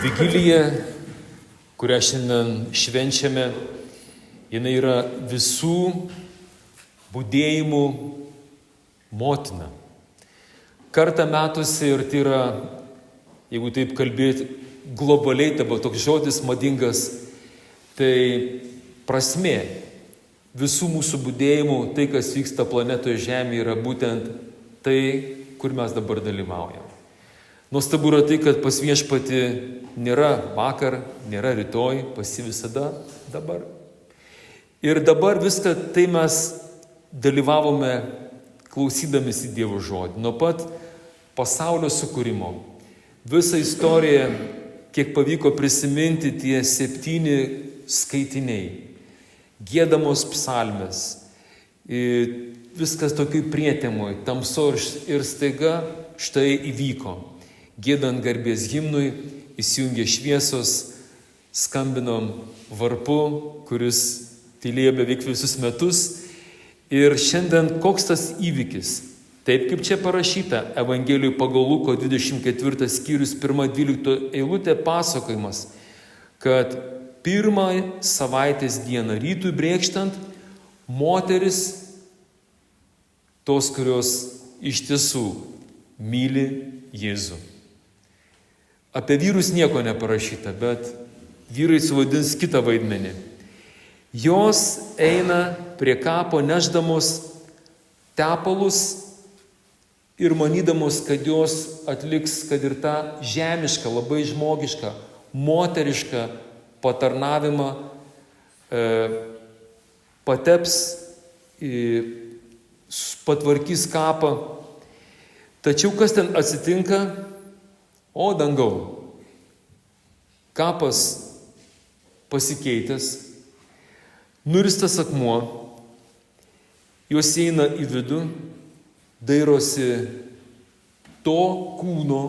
Vigilija, kurią šiandien švenčiame, jinai yra visų budėjimų motina. Kartą metuose ir tai yra, jeigu taip kalbėti, globaliai, dabar toks žodis madingas, tai prasmė visų mūsų budėjimų, tai kas vyksta planetoje Žemėje, yra būtent tai, kur mes dabar dalyvaujam. Nuostabu yra tai, kad pas Viešpatį nėra vakar, nėra rytoj, pas jį visada dabar. Ir dabar viską tai mes dalyvavome klausydamėsi Dievo žodį. Nuo pat pasaulio sukūrimo. Visą istoriją, kiek pavyko prisiminti, tie 7 skaitiniai, giedamos psalmės, viskas tokiai prietemui, tamso ir staiga štai įvyko. Giedant garbės himnui, įsijungė šviesos, skambinom varpu, kuris tylėjo beveik visus metus. Ir šiandien koks tas įvykis? Taip kaip čia parašyta Evangelijoje pagal Luko 24 skyrius 1-12 eilutė pasakojimas, kad pirmą savaitės dieną rytui brėkštant moteris, tos, kurios iš tiesų myli Jėzų. Apie vyrus nieko neparašyta, bet vyrai suvaidins kitą vaidmenį. Jos eina prie kapo nešdamos tepalus ir manydamos, kad jos atliks, kad ir tą žemišką, labai žmogišką, moterišką patarnavimą pateps, patvarkys kapą. Tačiau kas ten atsitinka? O dangau, kapas pasikeitęs, nuristas akmuo, jos eina į vidų, dairosi to kūno,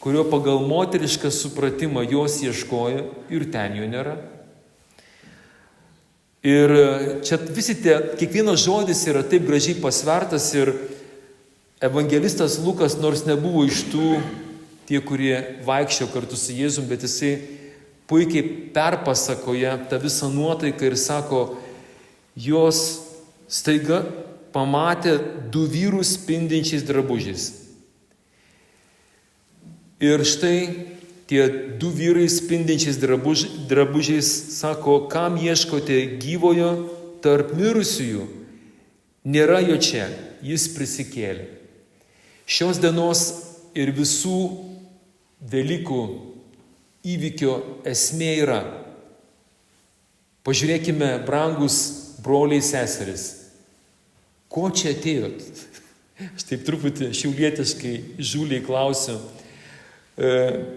kurio pagal moterišką supratimą jos ieškojo ir ten jo nėra. Ir čia visi kiekvienas žodis yra taip gražiai pasvertas ir evangelistas Lukas, nors nebuvo iš tų tie, kurie vaikščio kartu su Jėzum, bet jisai puikiai perpasakoja tą visą nuotaiką ir sako, jos staiga pamatė 2 vyrus spindinčiais drabužiais. Ir štai tie 2 vyrai spindinčiais drabužiais sako, kam ieškote gyvojo tarp mirusiųjų? Nėra jo čia, jis prisikėlė. Šios dienos ir visų Velykų įvykio esmė yra. Pažiūrėkime, brangus broliai seserys, ko čia atėjot? Aš taip truputį šiaulietiškai žūliai klausiu.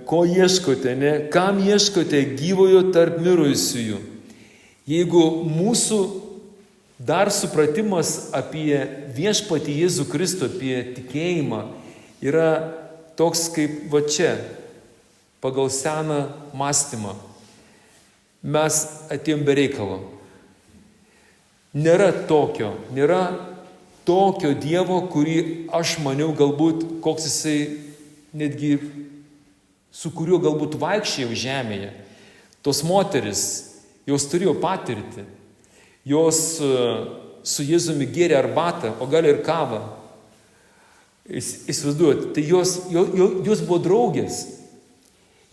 Ko ieškote, ne? Kam ieškote gyvojo tarp mirusiųjų? Jeigu mūsų dar supratimas apie Viešpatį Jėzų Kristų, apie tikėjimą yra toks kaip va čia, pagal seną mąstymą, mes atėjom be reikalo. Nėra tokio Dievo, kurį aš maniau galbūt, koks jisai netgi, su kuriuo galbūt vaikščiojau žemėje. Tos moteris, jos turėjo patirtį, jos su Jėzumi gėrė arbatą, o gal ir kavą. Įsivaizduojat, tai jos buvo draugės,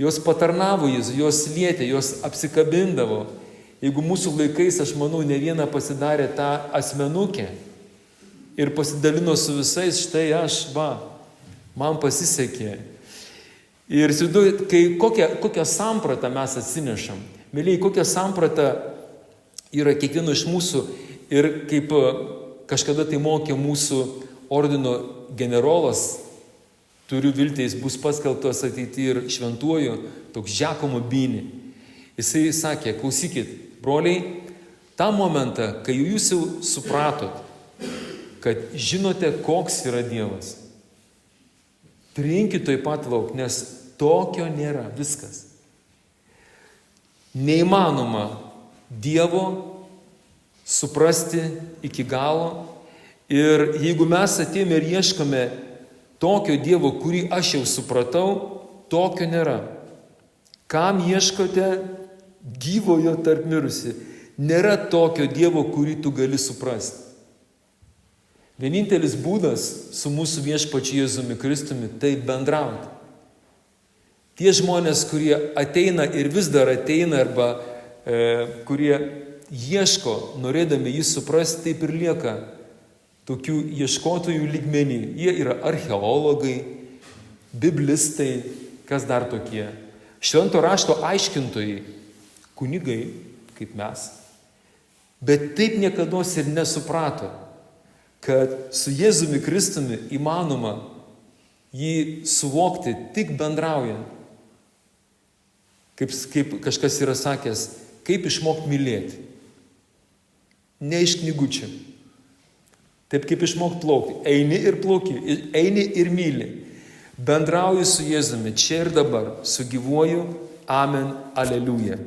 jos patarnavo Jėzų, jos lietė, jos apsikabindavo. Jeigu mūsų laikais, aš manau, ne vieną pasidarė tą asmenukę ir pasidalino su visais, štai aš, man pasisekė. Ir įsivaizduojat, kokią sampratą mes atsinešam. Mėlyje, kokią sampratą yra kiekvieno iš mūsų ir kaip kažkada tai mokė mūsų ordino generolas, turiu viltį, jis bus paskelbtas ateityje ir šventuoju, toks Giacomo Bini. Jisai sakė, klausykit, broliai, tą momentą, kai jūs jau supratot, kad žinote, koks yra Dievas, trinkit taip pat lauk, nes tokio nėra, viskas. Neįmanoma Dievo suprasti iki galo. Ir jeigu mes atėjome ir ieškome tokio Dievo, kurį aš jau supratau, tokio nėra. Kam ieškote gyvojo tarp mirusių? Nėra tokio Dievo, kurį tu gali suprasti. Vienintelis būdas su mūsų viešpačiu Jėzumi Kristumi tai bendrauti. Tie žmonės, kurie ateina ir vis dar ateina, arba kurie ieško, norėdami jį suprasti, taip ir lieka tokių ieškotojų lygmenį. Jie yra archeologai, biblistai, kas dar tokie? Švento rašto aiškintojai, kunigai, kaip mes. Bet taip niekados ir nesuprato, kad su Jėzumi Kristumi įmanoma jį suvokti tik bendraujant. Kaip kažkas yra sakęs, kaip išmokti mylėti. Ne iš knygučių. Taip kaip išmokti plaukti. Eini ir plauki, eini ir myli. Bendrauji su Jėzumi čia ir dabar, su gyvuoju. Amen. Aleliuja.